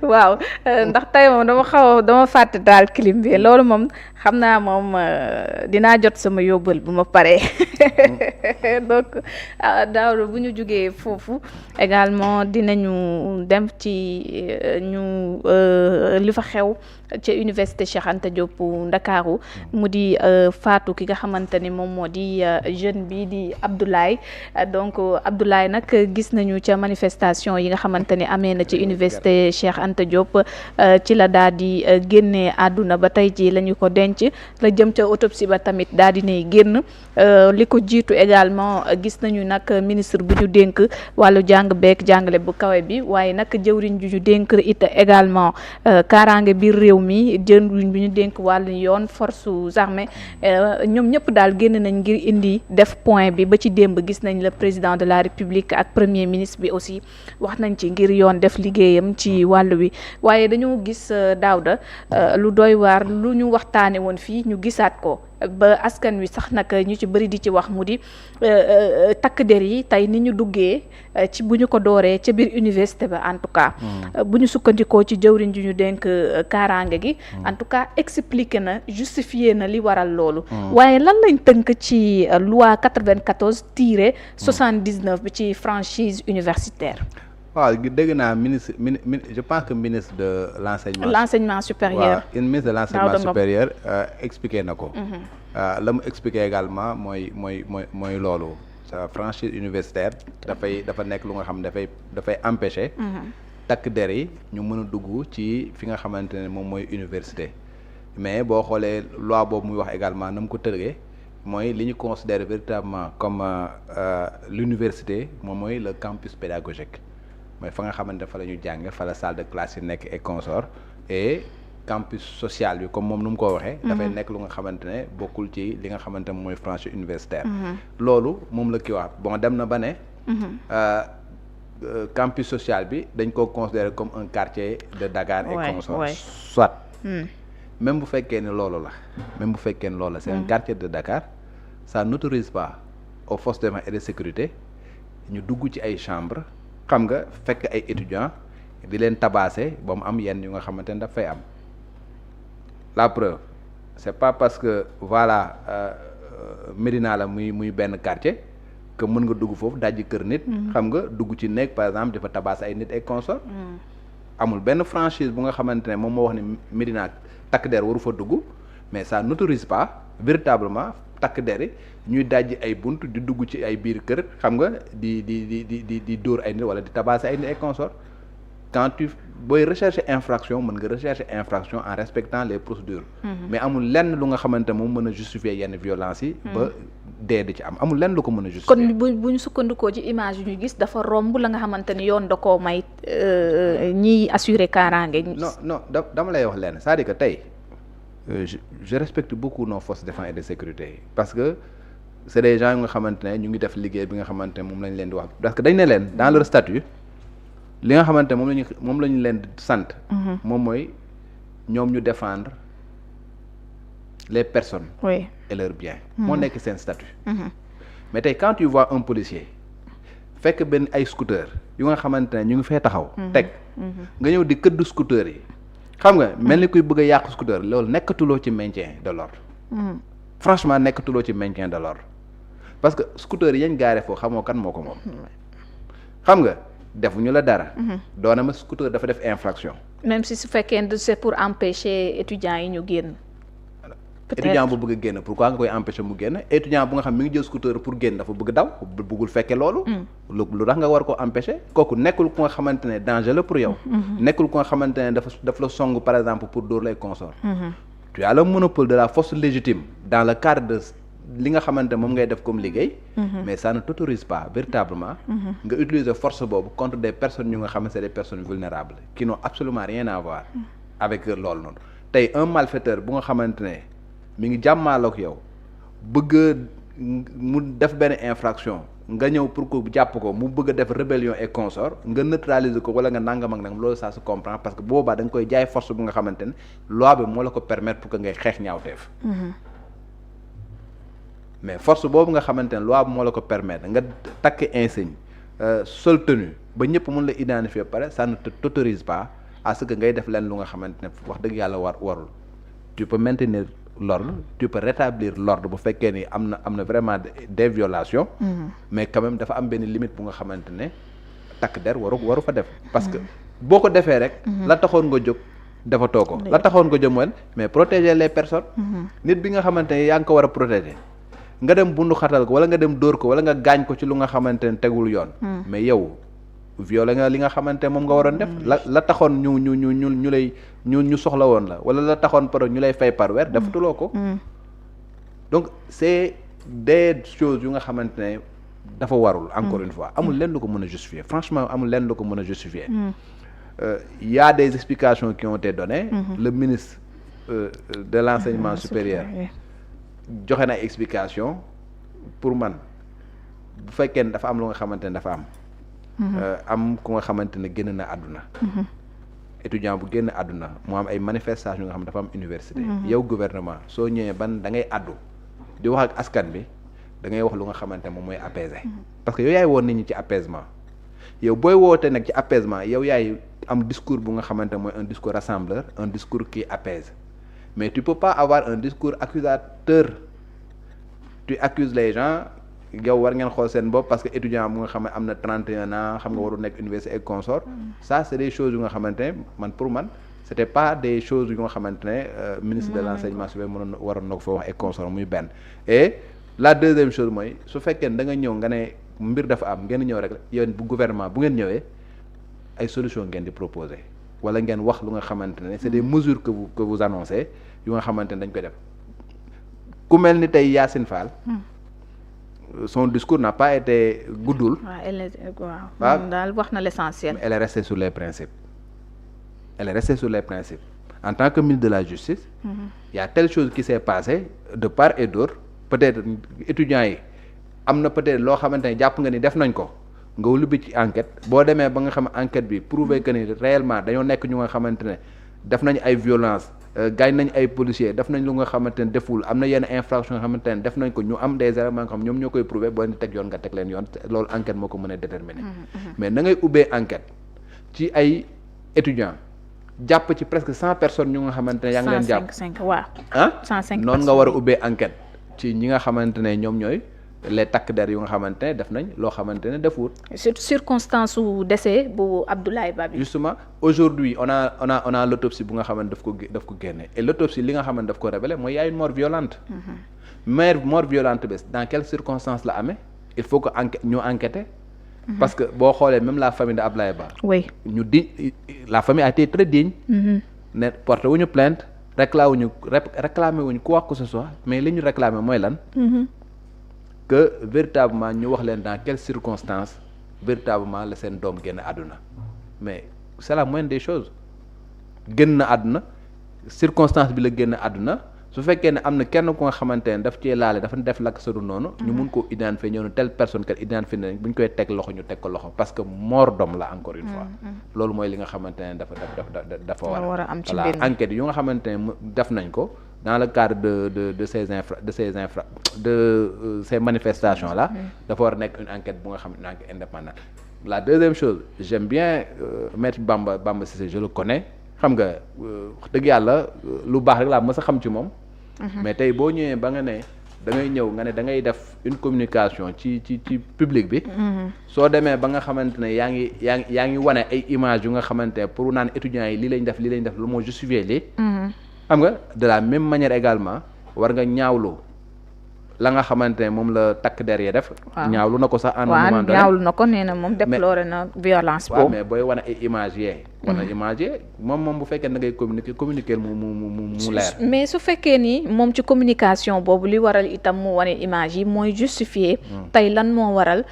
waaw ndax tey moom dama fàtte daal clim bi loolu moom xam naa moom dinaa jot sama yóbbal bu ma paree donc daaw bu ñu jógee foofu également dinañu dem ci ñu li fa xew ca université Cheikh Anta Diop Ndakaaru mu di faatu ki nga xamante ni moom moo di jeune bi di Abdoulaye donc Abdoulaye nag gis nañu ca manifestation yi nga xamante ni amee na ci université Cheikh Anta Diop ci la daal di génnee àdduna ba tey ji la ñu ko denc la jëm ca autopsie ba tamit daal di nay génn li ko jiitu également gis nañu nag ministre bu ñu dénk wàllu jàng beek jàngale bu kawe bi waaye nag jëwriñ ju ñu dénk it également kaaraange biir réew mi jëwriñ bi ñu dénk wàllu yoon forces armées ñoom ñëpp daal génn nañ ngir indi def point bi ba ci démb gis nañ le président de la république ak premier ministre bi aussi wax nañ ci ngir yoon def liggéeyam ci wàllu wi waaye dañoo gis Daouda lu doy waar lu ñu waxtaane woon fii ñu gisaat ko ba askan wi sax nag ñu ci bëri di ci wax mu di takk der yi tey ni ñu duggee ci bu ñu ko dooree ca biir université ba en tout cas bu ñu sukkandikoo ci jëwriñ ji ñu dénk kaaraange gi en tout cas expliqué na justifié na li waral loolu waaye lan lañ tënk ci loi 94 tiré 79 bi ci franchise universitaire. waaw dégg naa ministre je pense que ministre de l'enseignement supérieur. waaw ministre de l'enseignement supérieur expliqué na ko. la mu expliqué également mooy loolu sa franchise universitaire dafa nekk lu nga xam dafay empêcher. takk der yi ñu mën a dugg ci fi nga xamante ne moom mooy université mais boo xoolee loi boobu muy wax également na mu ko tërgee mooy li ñu considère véritablement comme l'université moom mooy le campus pédagogique. mooy fa nga xamante fa la ñu jàng fa la salle de classe yi nekk et consort et campus social bi comme moom nu mu ko waxee dafay nekk lu nga xamante ne bokkul ci li nga xamante ne mooy franchise universitaire loolu moom la kii wax bon dem na ba ne campus social bi dañ ko considérer comme un quartier de Dakar et consort soit même bu fekkee ne loolu la c'est un quartier de Dakar ça n'autorise pas aux forces de défense et de sécurité ñu dugg ci ay chambres xam nga fekk ay étudiants di leen tabasser ba mu am yenn yu nga xamante ne daf fay am la preuve c'est pas parce que voilà Médina la muy benn quartier que mën nga dugg foofu dajji kër nit xam nga dugg ci nekk par exemple dafa tabasser ay nit ay consort amul benn franchise bu nga xamante ne moom moo wax ne Médina takk der waru fa dugg mais ça n'autorise pas véritablement takk der yi ñuy dajji ay bunt di dugg ci ay biir kër xam nga di dóor ay nit wala di tabasser ay nit ay consort quand tu booy rechercher infraction mën nga rechercher infraction en respectant les procédures mais amul lenn lu nga xamante moom mën a justifier yenn violence yi ba dee di ci amul lenn lu ko mën a justifier kon bu ñu sukkandikoo ci image yu ñu gis dafa romb la nga xamante ni yoon da koo may ñiy assurer kaaraange. non dama lay wax lenn c'est-à-dire que tey je respecte beaucoup nos forces de défense et de sécurité parce que c'est des gens yu nga xamante ne ñu ngi def liggéey bi nga xamante ne moom lañ leen di wax parce que dañ ne leen dans leur statut li nga xamante ne moom la ñu leen di sant moom mooy ñoom ñu défendre les personnes et leurs biens moo nekk seen statut mais tey quand tu vois un policier fekk benn ay scooter yu nga xamante ne ñu ngi fee taxaw teg nga ñëw di këdd scooter yi xam nga mel ni kuy bëgg a yàq scooter loolu nekkatuloo ci maintien de l'ordre franchement nekkatuloo ci maintien de l'ordre parce que scooter yi yañ gaare foofu xamoo kan moo ko moom xam nga defuñu la dara doona ma scooter dafa def infraction même si su fekkee c'est pour empêcher étudiants yi ñu génn étudiant bu bëgg a génn pourquoi nga koy empêcher mu génn étudiant bu nga xam mi ngi jël scooter pour génn dafa bëgg daw bëggul fekkee loolu lu tax nga war ko empêcher kooku nekkul ku nga xamante ne danger la pour yow nekkul ku nga xamante ne daf la song par exemple pour dóor lay consort tu as le monopole de la force légitime dans le cadre de li nga xamante moom ngay def comme liggéey mais ça ne t'autorise pas véritablement nga utiliser force boobu contre des personnes ñu nga xam ne c'est des personnes vulnérables qui n'ont absolument rien à voir avec loolu noonu tey un malfaiteur bu nga xamante ne mi ngi jàmmaaloog yow bëgg mu def benn infraction nga ñëw pour que jàpp ko mu bëgg a def rébellion et consort nga neutraliser ko wala nga nangam ak nangam loolu ça se comprend parce que boobaa da nga koy jaay force bu nga xamante ne loi bi moo la ko permettre pour que ngay xeex ñaawteef mais force boobu nga xamante ne loi bi moo la ko permettre nga takk insigne sol tenue ba ñëpp mën la identifier pare ça ne t'autorise pas à ce que ngay def leen lu nga xamante ne wax dëgg yàlla warul tu peux maintenir l'ordre tu peux rétablir l'ordre bu fekkee ni am na vraiment des violations mais quand même dafa am benn limite bu nga xamante ne takk der waru fa def parce que boo ko defee rek la taxoon nga jóg defatoo ko la taxoon nga jóg mooy mais protéger les personnes nit bi nga xamante ne yaa ngi ko war a protéger nga dem bundu xatal ko wala nga dem dóor ko wala nga gaañ ko ci lu nga xamante ne tegul yoon mais yow violé nga li nga xamante ne moom nga waroon def la taxoon ñu soxla woon la wala la taxoon par ñu lay fay par weer defatuloo ko donc c'est des choses yu nga xamante ne dafa warul encore une fois amul lenn lu ko mën a justifier franchement amul lenn lu ko mën a justifier y a des explications qui ont été données le ministre de l'enseignement supérieur joxe na explication pour man bu fekkee ne dafa am lu nga xamante ne dafa am ku nga xamante ne génn na àdduna étudiant bu génn àdduna mu am ay manifestations yu nga xam ne dafa am université yow gouvernement soo ñëwee da ngay àddu di wax ak askan bi da ngay wax lu nga xamante moom mooy apaiser parce que yow yaay woon nit ñi ci apaisement yow booy woote nag ci apaisement yow yaay am discours bu nga xamante mooy un discours rassembleur un discours qui apaise mais tu peux pas avoir un discours accusateur tu accuses les gens yow war ngeen xool seen bopp parce que étudiant bu nga xam ne am na 31 ans xam nga waru nekk université et consort ça c'est des choses yu nga xamante ne man pour man c'était pas des choses yu nga xamante ne ministre de l'enseignement supérieur waroon na ko fa wax et consort muy benn et la deuxième chose mooy su fekkee ne da nga ñëw nga ne mbir dafa am ngeen ñëw rek yéen bu gouvernement bu ngeen ñëwee ay solution ngeen di proposer wala ngeen wax lu nga xamante ne c'est des mesures que vous annoncez yu nga xamante ne dañ koy def ku mel ni tey Yacine Fall son discours n'a pas été guddul. waaw daal wax na l'essentiel. Elle est restée sur les principes. En tant que ministre de la justice. Il y a telle chose qui s'est passée de part et d'autre peut-être étudiants yi am na peut-être loo xamante ne jàpp nga ni def nañ ko nga wulubbi ci enquête boo demee ba nga xam enquête bi prouver que ni réellement dañoo nekk ñu nga xamante ne def nañ ay violence gaañ nañ ay policiers def nañ lu nga xamante ne deful am na yenn infraction nga xamante ne def nañ ko ñu am des éléments nga xam ñoom ñoo koy prouver boo leen teg yoon nga teg leen yoon loolu enquête moo ko mën a déterminer mais na ngay ubbee enquête ci ay étudiants jàpp ci presque 100 personnes ñu nga xamante ne yaa ngi leen jàpp 105 waaw ah 105 noonu nga war a ubbee enquête ci ñi nga xamante ne ñoom ñooy les takk der yu nga xamante ne def nañ loo xamante ne defut. surtout circonstance su décès bu Abdoulaye Ba bi. justement aujourd'hui on a l'autopsie bu nga xamante daf ko génne et l'autopsie li nga xamante daf ko révélé mooy y a une mort violente. mort violente bi dans quelles circonstances la amee il faut que ñu enquêter. parce que boo xoolee même la famille de Abdoulaye Ba. oui la famille a été très digne. ne porté wuñu plainte réclamé wuñu quoi que ce soit mais li ñu réclamé mooy lan. que véritablement ñu wax leen dans quelles circonstances véritablement la seen doom génn àdduna mais c'est la moindre des choses génn na àdduna circonstance bi la génn àdduna su fekkee ne am na kenn ku nga xamante ne daf cee laale dafa def lakk sadu noonu ñu mun koo identifier ñëw ne telle personne kat identifier nañ bu ñu koy teg loxo ñu teg ko loxo parce que mort d'homme la encore une fois loolu mooy li nga xamante ne dafa war a am ci mbir mi enquête yu nga xamante ne def nañ ko dans le cadre de ces manifestations là dafa war a nekk une enquête bu nga xam ne enquête indépendante la deuxième chose j'aime bien maître Bamba Cissé je le connais xam nga wax dëgg yàlla lu baax rek laa mës a xam ci moom mais tey boo ñëwee ba nga ne da ngay ñëw nga ne da ngay def une communication ci public bi soo demee ba nga xamante ne yaa ngi wane ay images yu nga xamante ne pour naan étudiants yi lii lañ def lu moo justifier lii xam nga de la même manière également war nga ñaawlu la nga xamante ne moom la takk der yi def. ñaawlu na ko sax en un moment donné ñaawlu na ko nee na moom déploré na violence boobu. mais booy wane ay images yee. wane image yee moom bu fekkee da ngay communiquer mu leer. mais su fekkee ni moom ci communication boobu li waral itam mu wane image yi mooy justifier. tey lan moo waral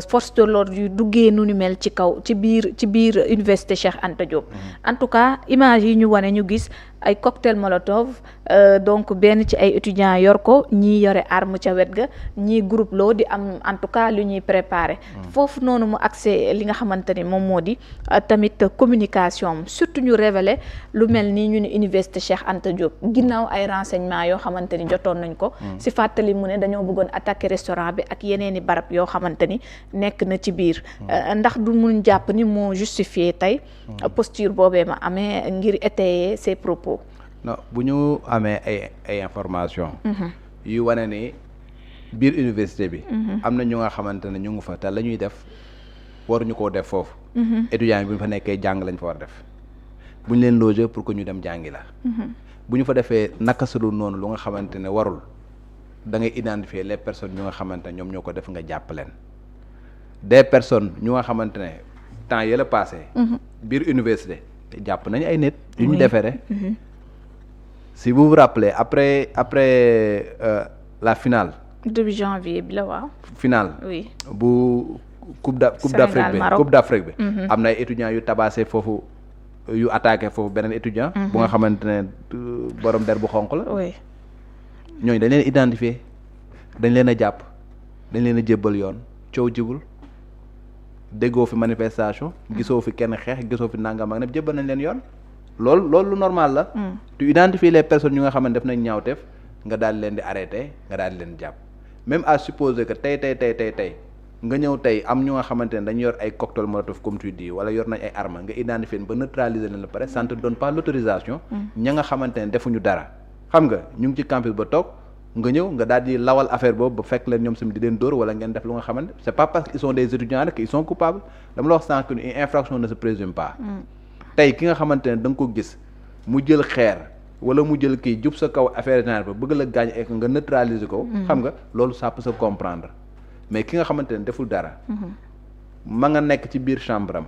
force de l'ordre yu duggee nu ni mel ci kaw ci biir université Cheikh Anta Diop. en tout cas image yi ñu wane ñu gis. ay cocktail molotov donc benn ci ay étudiants yor ko ñii yore arme ca wet ga ñii groupe loo di am en tout cas lu ñuy préparer foofu noonu mu accès li nga xamante ni moom moo di tamit communication surtout ñu révéler lu mel ni ñu ne université Cheikh Anta Diop ginnaaw ay renseignements yoo xamante ni jotoon nañ ko si fàttali mu ne dañoo bëggoon attaquer restaurant bi ak yeneeni barab yoo xamante ni nekk na ci biir ndax du mun jàpp ni moo justifié tey posture boobee ma amee ngir étayer ses propos. non bu ñu amee ay information yu wane ni biir université bi am na ñu nga xamante ne ñu ngi fa te la ñuy def waruñu koo def foofu étudiants yi bu ñu fa nekkee jàng lañ fa war def bu ñu leen loger pour que ñu dem jàngi la bu ñu fa defee naka sudul noonu lu nga xamante ne warul da ngay identifier les personnes ñu nga xamante ne ñoom ñoo ko def nga jàpp leen des personnes ñu nga xamante ne temps yële passé biir université jàpp nañu ay nit yu ñu defere si vous vous rappelez après la finale début janvier bi la waaw. finale. oui bu coupe d'Afrique bi. am na ay étudiants yu tabassé foofu yu attaqué foofu beneen étudiant. bu nga xamante ne borom der bu xonq la. oui ñooñu dañ leen identifier dañ leen a jàpp dañ leen a jébbal yoon coow jibul déggoo fi manifestation. gisoo fi kenn xeex gisoo fi nangam ak ne jébbal nañ leen yoon. loolu lu normal la. tu identifier les personnes yu nga xamante def nañ ñaawteef nga daal leen di arrêter nga daal di leen jàpp. même à supposer que tey nga ñëw tey am ñu nga xamante ne dañu yor ay cocktail molotov comme tu dis wala yor nañ ay armes nga identifier ba neutraliser leen la pare ça ne te donne pas l'autorisation. ña nga xamante ne defuñu dara. xam nga ñu ngi ci campus ba toog nga ñëw nga daal di lawal affaire boobu ba fekk leen ñoom tamit di leen dóor wala ngeen def lu nga xamante c'est pas parce qu'ils sont des étudiants rek ils sont coupables dama la wax sànq une infraction ne se présume pas. tey ki nga xamante ne da nga ko gis mu jël xeer. wala mu jël kii jub sa kaw affaire générale ba bëgg la gaañ ek nga neutraliser ko. xam nga loolu ça peut se comprendre mais ki nga xamante ne deful dara. ma nga nekk ci biir chambre am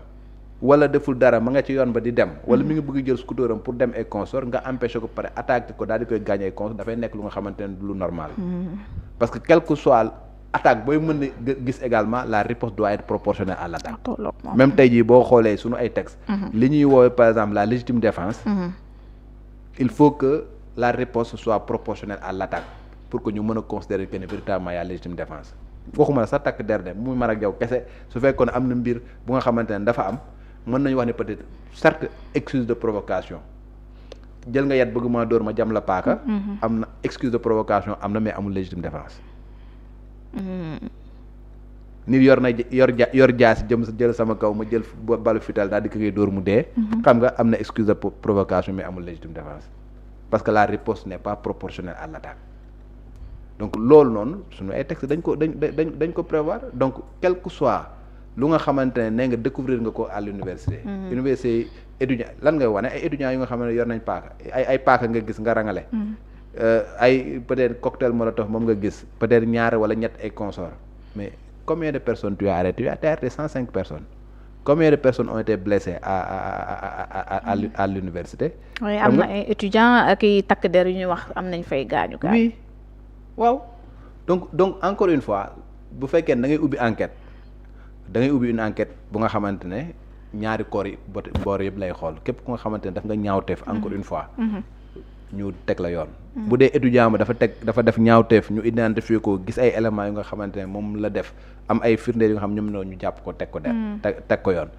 wala deful dara ma nga ci yoon ba di dem. wala mi ngi bëgg jël scooter am pour dem ay consort nga empêché ko pare attaqué ko daal di koy gaañ ay consort dafay nekk lu nga xamante ne lu normal. parce que quel que soit attaque booy mën a gis également la riposte doit être proportionnelle à l'attaque. même tey jii boo xoolee suñu ay textes. li ñuy woowee par exemple la légitime défense. il faut que la réponse soit proportionnelle à l'attaque pour que ñu mën a considérer que ne véritablement y a légitime défense waxuma la sax takk der de muy man ak yow kese su fekkoon ne am na mbir bu nga xamante ne dafa am mën nañu wax ne peut-être certes excuse de provocation jël nga yat bëgg maa dóor ma jam la paaka am na excuse de provocation am na mais amul légitime défense nit yor jaasi jël sama kaw ma jël balu fital daal di koy dóor mu dee. xam nga am na excuse de provocation mais amul légitime défense parce que la riposte n'est pas proportionnelle à l'attaque donc loolu noonu suñu ay textes dañ ko prévoir donc quel que soit lu nga xamante ne nee nga découvrir nga ko à l'université. université étudiant lan ngay wane ay étudiants yu nga xam ne yor nañ paaka ay paaka nga gis nga rangale. ay peut-être cocktail molotov moom nga gis peut-être ñaar wala ñett ay consorts mais. Combien de personnes tu as arrêté? Tu as arrêté 105 personnes. Combien de personnes ont été blessées à l'université? Oui, am na ay étudiants ak i takk der yu ñuy wax am nañ fay gaañu. Oui waaw donc encore une fois bu fekkee da ngay ubbi enquête une enquête bu nga xamante ne ñaari corps yi boor yëpp lay xool képp ku nga xamante ne daf nga ñaawteef encore une fois. ñu teg la yoon. bu dee étudiant ba dafa def ñaawteef ñu identifier ko gis ay éléments yu nga xamante ne moom la def am ay firndeel yu nga xam ñoom noonu ñu jàpp ko teg ko der teg ko yoon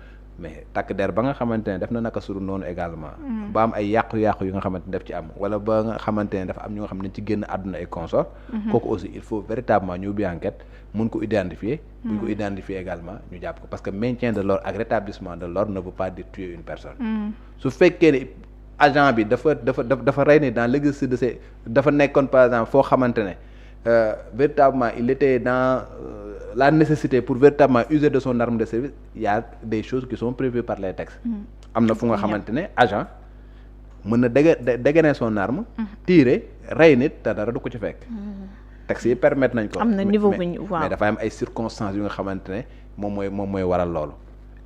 mais takk der ba nga xamante ne def na naka suru noonu également ba am ay yàqu-yàqu yu nga xamante ne daf ci am wala ba nga xamante ne dafa am ñu nga xam ne ci génn àdduna ay consort kooku aussi il faut véritablement ñu ubbi enquête mun ko identifier buñ ko identifier également ñu jàpp ko parce que maintien de l'ordre ak rétablissement de l'ordre ne veut pas dire tuer une personne su fekkee ne agent bi dafa rey ni dans l'exercice de ces dafa nekkoon par exemple foo xamante ne véritablement il était dans la nécessité pour véritablement user de son arme de service il y a des choses qui sont prévues par les textes am na fu nga xamante ne agent mën na dégainer son arme tirer rey nit te dara du ko ci fekk textes yi permettre nañ ko am na niveau bu ñu mais dafa am ay circonstances yu nga xamante ne moom mooy waral loolu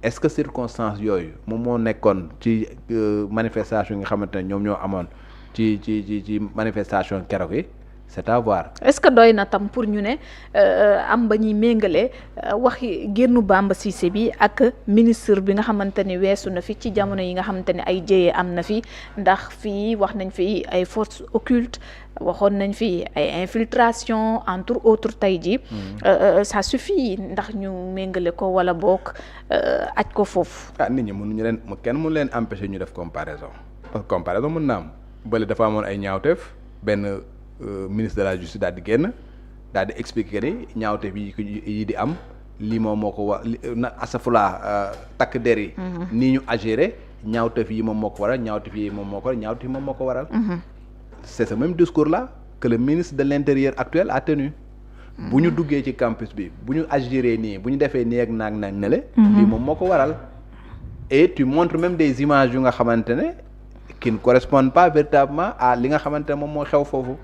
est-ce que circonstances yooyu moom moo nekkoon ci manifestation yi nga xamante ne ñoom ñoo amoon ci manifestation keroog yi c'est à voir. est-ce que doy na tam pour ñu ne am ba ñuy méngale waxi génnu Bamba Cissé bi ak ministre bi nga xamante ni weesu na fi ci jamono yi nga xamante ni ay jëyee am na fi ndax fii wax nañ fi ay forces occultes waxoon nañ fi ay infiltration entre autres tey ji ça suffit ndax ñu méngale ko wala boog aj ko foofu. nit ñi mënuñu leen kenn mënu leen empêcher ñu def comparaison parce que comparaison mën na am bële dafa amoon ay ñaawteef benn ministre de la justice daal di génn daal di expliquer ni ñaawteef yi di am lii moom moo ko war na asafula takk der yi. nii ñu agiré ñaawteef yi moom moo ko waral ñaawteef yi moom moo ko waral ñaawteef yi moom moo ko waral. C'est ce même discours-là que le ministre de l'Intérieur actuel a tenu. bu ñu duggee ci campus bi bu ñu agiré nii bu ñu defee nii ak naag naag ne le lii moom moo ko waral. et tu montres même des images yu nga xamante ne qui ne correspondent pas véritablement à li nga xamante ne moom moo xew foofu.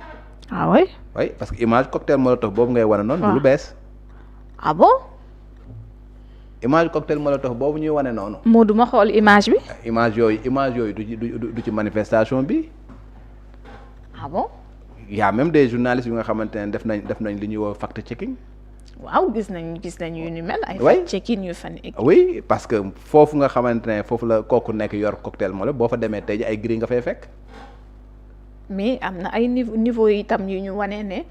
ah oui. oui parce que image cocktail molotov boobu ngay wane noonu. du lu bees. ah bon. image cocktail molotov boobu ñuy wane noonu. moo du ma xool image bi. image yooyu du ci manifestation bi. ah bon. Il y a même des journalistes yu nga xamante ne def nañ li ñuy woo fact checking. waaw gis nañ yu ni mel. ay fact checking yu fan. oui parce que foofu nga xamante ne foofu la kooku nekk yor cocktail molotov boo fa demee tey ji ay gris nga fay fekk. mais am na ay niveau yi itam yu ñu wane ne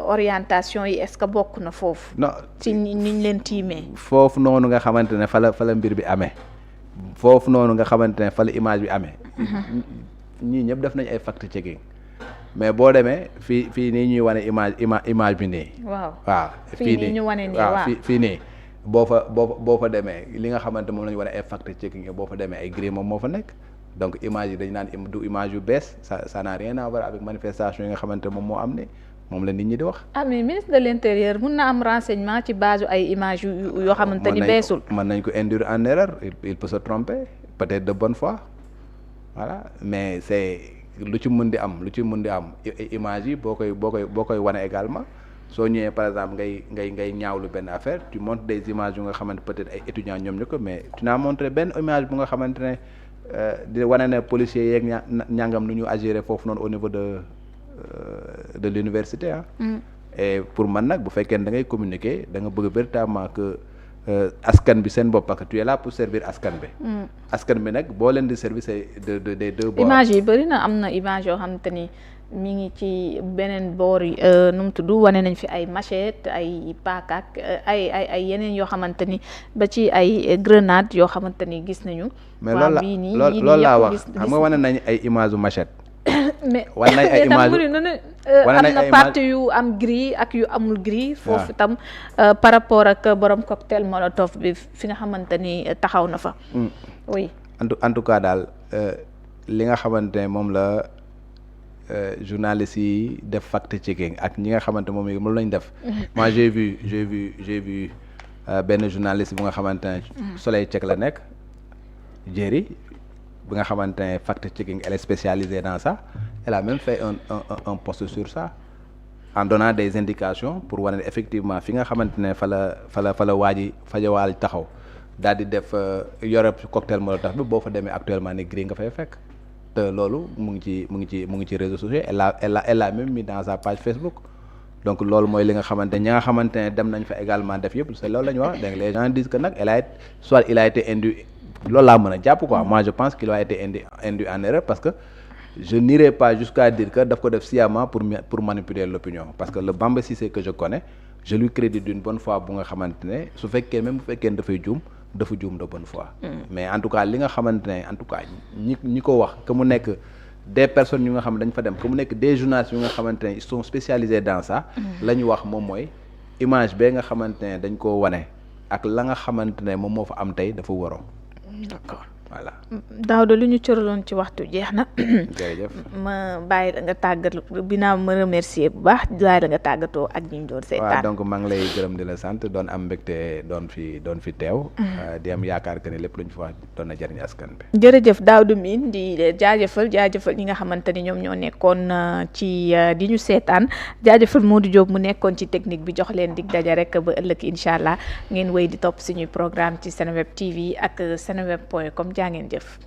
orientation yi est-ce que bokk na foofu. non ci niñ leen tiimee. foofu noonu nga xamante ne fa la mbir bi amee foofu noonu nga xamante ne fa la image bi amee. ñii ñëpp def nañ ay fact checking mais boo demee fii nii ñuy wane image bi nii. waaw fii nii ñu wane nii waaw fii nii boo fa demee li nga xamante moom la ñu wane ay fact checking boo fa demee ay gris moom moo fa nekk donc image yi dañu naan du image yu bees ça n'a rien à voir avec manifestation yi nga xamante moom moo am ne moom la nit ñi di wax. mais ministre de l'intérieur mun na am renseignement ci base ay images yoo xamante ni beesul. mën nañ ko induire en erreur il peut se tromper peut-être de bonne foi. voilà mais c'est lu ci mën di am image yi boo koy wane également soo ñëwee par exemple ngay ñaawlu benn affaire tu montres des images yu nga xamante peut-être ay étudiants ñoom ñu ko mais tu n'as montré benn image bu nga xamante ne di wane ne policiers yeeg ñàngam lu ñu agiré foofu noonu au niveau de l'université et pour man nag bu fekkee ne da ngay communiquer da nga bëgg véritablement que askan bi seen bopp parce que tu es là pour servir askan bi. askan bi nag boo leen di servir c'est des deux bords. image yi bëri na am na image yoo xamante ni mi ngi ci beneen boor yi nu mu tudd wane nañ fi ay machette ay paaka ak ay yeneen yoo xamante ni ba ci ay grenade yoo xamante ni gis nañu. mais loolu laa wax xam nga wane nañ ay image u machette. mais wane nañ ay image am na partie yu am gris ak yu amul gris. foofu tam par rapport ak borom cocktail molotov bi fi nga xamante ni taxaw na fa. oui en tout cas daal li nga xamante ne moom la journalistes yi def fact checking ak ñi nga xamante moom lañ def. moi j'ai vu benn journaliste bu nga xamante ne Soleil Check la nekk Jerry bi nga xamante ne fact checking elle est spécialisée dans ça elle a même fait un post sur ça en donnant des indications pour wane effectivement fi nga xamante ne fa la waaj taxaw daal di def yore cocktail molotov bi boo fa demee actuellement ni gris nga fay fekk te loolu mu ngi ci réseaux sociaux elle a même mis dans sa page Facebook donc loolu mooy li nga xamante ñi nga xamante ne dem nañ fa également def yëpp c'est loolu la ñu wax donc les gens disent que nag il a été induit loolu laa mën a jàpp quoi moi je pense qu'il a été induit en erreur parce que je n'irai pas jusqu'à dire que daf ko def sciemment pour manipuler l'opinion parce que le Bamba Cissé que je connais je lui crédite d'une bonne foi bu nga xamante ne su fekkee même bu fekkee ne dafa juum de bonne foi mais en tout cas li nga xamante ne en tout cas ñi ko wax que mu nekk des personnes yu nga xam ne dañ fa dem que mu nekk des journalistes yu nga xamante ne ils sont spécialisés dans ça la ñu wax moom mooy image bee nga xamante ne dañ koo wane ak la nga xamante ne moom moo fa am tey dafa waroo. D'accord. voilà. Daouda lu ñu cëraloon ci waxtu jeex na. jërëjëf. ma bàyyi la nga tàggat binaa ma remercier bu baax bàyyi la nga tàggatoo ak ñi ñu doon seetaan. waaw donc maa ngi lay gërëm di la sant doon am mbégte doon fi teew. di am yaakaar que ne lépp lu ñu fi wax doon na jëriñ askan bi. jërëjëf Daouda Mine di jaajëfal ñi nga xamante ni ñoom ñoo nekkoon ci di ñu seetaan jaajëfal Modou Diop mu nekkoon ci technique bi jox leen dig daja rek ba ëllëg incha allah ngeen wéy di topp suñuy programme ci Seneweb TV ak seneweb.com jaa ngeen jëf.